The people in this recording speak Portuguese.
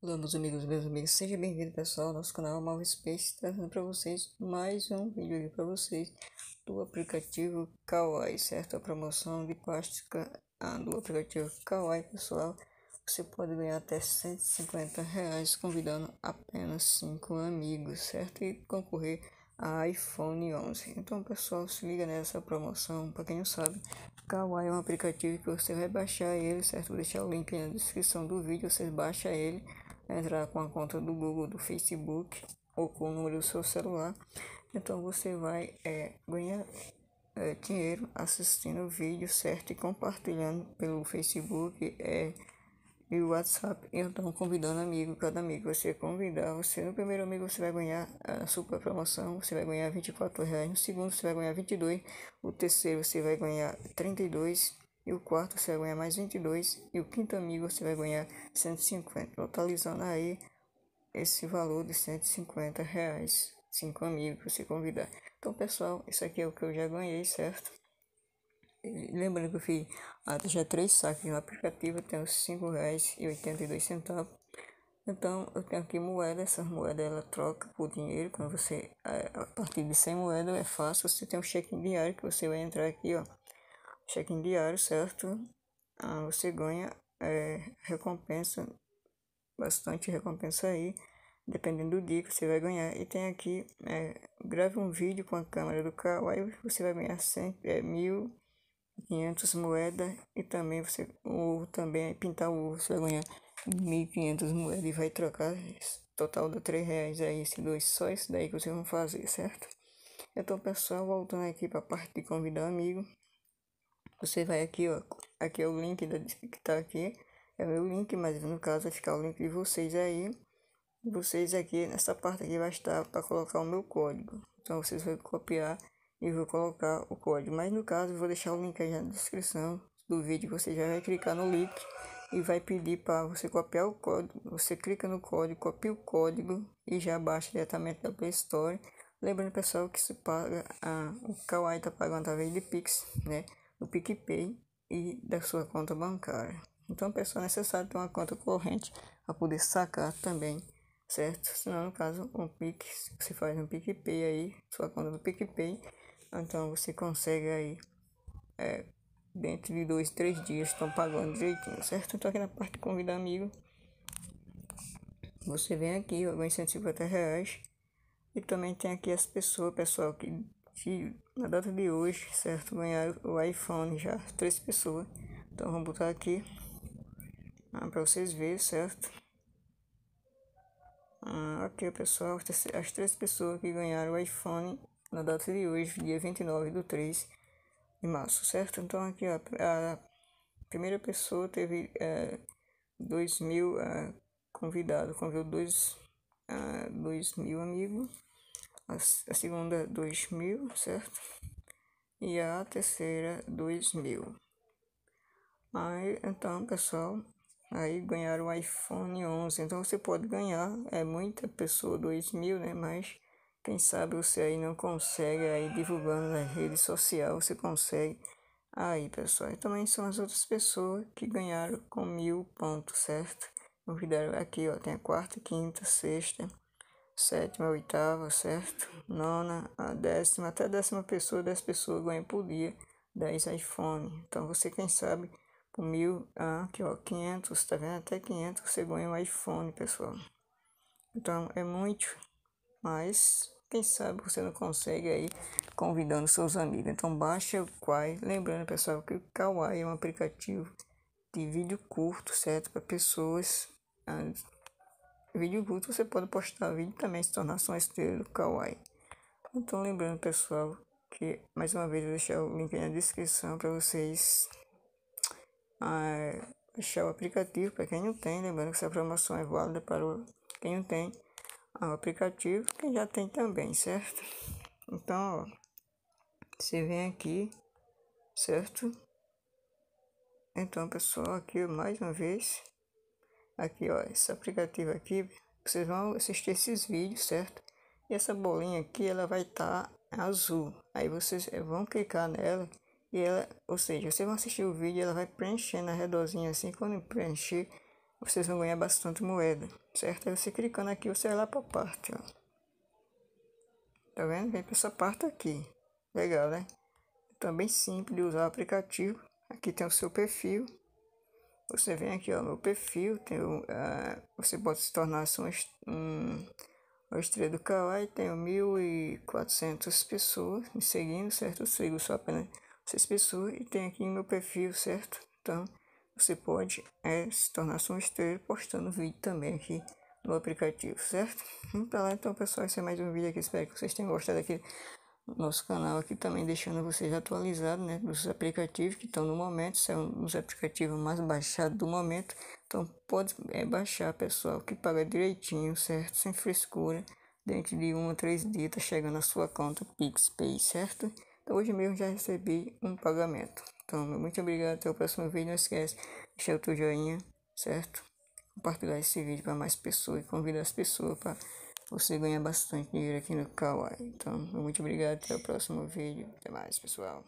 Olá, meus amigos, seja bem-vindo, pessoal, ao nosso canal Marvel Space, trazendo para vocês mais um vídeo aqui para vocês do aplicativo Kawaii, certo? A promoção de plástica do aplicativo Kawaii, pessoal. Você pode ganhar até R$ 150 convidando apenas 5 amigos, certo? E concorrer a iPhone 11. Então, pessoal, se liga nessa promoção. Para quem não sabe, Kawaii é um aplicativo que você vai baixar ele, certo? Vou deixar o link na descrição do vídeo, você baixa ele, entrar com a conta do Google, do Facebook ou com o número do seu celular. Então você vai ganhar dinheiro assistindo o vídeo, certo? E compartilhando pelo Facebook e o WhatsApp. Então convidando cada amigo você convidar, você no primeiro amigo você vai ganhar a super promoção, você vai ganhar R$ 24, no segundo você vai ganhar 22, o terceiro você vai ganhar 32, e o quarto você vai ganhar mais 22, e o quinto amigo você vai ganhar 150, totalizando aí esse valor de R$ 150, 5 amigos você convidar. Então, pessoal, isso aqui é o que eu já ganhei, certo? E lembrando que eu fiz já 3 saques no aplicativo, eu tenho R$ 5,82. Então, eu tenho aqui moeda, essas moedas ela troca por dinheiro. Quando você, a partir de 100 moedas é fácil, você tem um check-in diário que você vai entrar aqui, ó. Check-in diário, certo? Você ganha recompensa, bastante recompensa aí, dependendo do dia que você vai ganhar. E tem aqui, grave um vídeo com a câmera do Kawaii, você vai ganhar 1.500 moedas. E também também pintar o ovo, você vai ganhar 1.500 moedas e vai trocar, total de R$ 3 aí, só esse daí que vocês vão fazer, certo? Então, pessoal, voltando aqui para a parte de convidar amigo, você vai aqui, ó, aqui é o link que tá aqui, é o meu link, mas no caso vai ficar o link de vocês aí. Vocês aqui, nessa parte aqui vai estar para colocar o meu código. Então vocês vão copiar e vou colocar o código. Mas no caso eu vou deixar o link aí na descrição do vídeo. Você já vai clicar no link e vai pedir para você copiar o código. Você clica no código, copia o código e já baixa diretamente da Play Store. Lembrando, pessoal, que se paga, o Kawaii está pagando através de Pix, né? Do PicPay e da sua conta bancária. Então, pessoal, é necessário ter uma conta corrente para poder sacar também, certo? Senão, no caso, um Pix, você faz um PicPay aí, sua conta do PicPay, então você consegue aí, dentro de 2, 3 dias, estão pagando direitinho, certo? Então aqui na parte de convidar amigo, você vem aqui, ó, ganha R$ 150, e também tem aqui as pessoas, pessoal, que na data de hoje, certo, ganharam o iPhone já, 3 pessoas. Então vamos botar aqui, para vocês verem, certo? Aqui, pessoal, as 3 pessoas que ganharam o iPhone na data de hoje, dia 29/3 de março, certo? Então aqui, ó, a primeira pessoa teve 2.000 convidados, convidou 2.000 amigos. A segunda 2.000, certo? E a terceira 2.000. Aí, então, pessoal, aí ganharam o iPhone 11. Então você pode ganhar, muita pessoa, 2.000, né? Mas quem sabe você aí não consegue, aí divulgando nas redes sociais, você consegue. Aí, pessoal, e também são as outras pessoas que ganharam com 1.000 pontos, certo? Convidaram aqui, ó, tem a quarta, quinta, sexta, sétima, oitava, certo? Nona, a décima, até a 10ª pessoa, 10 pessoas ganham por dia 10 iPhone. Então você, quem sabe, por 1.000, aqui ó, 500, tá vendo? Até 500 você ganha um iPhone, pessoal. Então é muito, mas quem sabe você não consegue aí convidando seus amigos. Então baixa o Kawaii. Lembrando, pessoal, que o Kawaii é um aplicativo de vídeo curto, certo? Para pessoas. Vídeo curto você pode postar vídeo também, se tornar só uma estrela do Kawaii. Então lembrando, pessoal, que mais uma vez eu vou deixar o link aí na descrição para vocês baixar o aplicativo para quem não tem. Lembrando que essa promoção é válida para quem não tem o aplicativo, quem já tem também, certo? Então, ó, você vem aqui, certo? Então, pessoal, aqui mais uma vez, aqui ó, esse aplicativo aqui, vocês vão assistir esses vídeos, certo? E essa bolinha aqui, ela vai estar azul. Aí vocês vão clicar nela e ela, ou seja, vocês vão assistir o vídeo, ela vai preenchendo a redorzinha assim. Quando preencher, vocês vão ganhar bastante moeda, certo? Aí você clicando aqui, você vai lá para a parte, ó. Tá vendo? Vem para essa parte aqui. Legal, né? Também simples de usar o aplicativo. Aqui tem o seu perfil. Você vem aqui, ó, no perfil, tem você pode se tornar uma estrela do Kawaii. Tenho 1.400 pessoas me seguindo, certo? Eu sigo só apenas 6 pessoas e tem aqui meu perfil, certo? Então, você pode se tornar uma estrela postando vídeo também aqui no aplicativo, certo? Então, então pessoal, esse é mais um vídeo aqui. Espero que vocês tenham gostado aqui nosso canal aqui também, deixando vocês atualizados, né, dos aplicativos que estão no momento. São os aplicativos mais baixados do momento. Então pode baixar, pessoal, que paga direitinho, certo? Sem frescura. Dentro de 1 a 3 dias tá chegando a sua conta PixPay, certo? Então hoje mesmo já recebi um pagamento. Então muito obrigado, até o próximo vídeo. Não esquece de deixar o teu joinha, certo? Compartilhar esse vídeo para mais pessoas e convidar as pessoas para você ganha bastante dinheiro aqui no Kawaii. Então, muito obrigado. Até o próximo vídeo. Até mais, pessoal.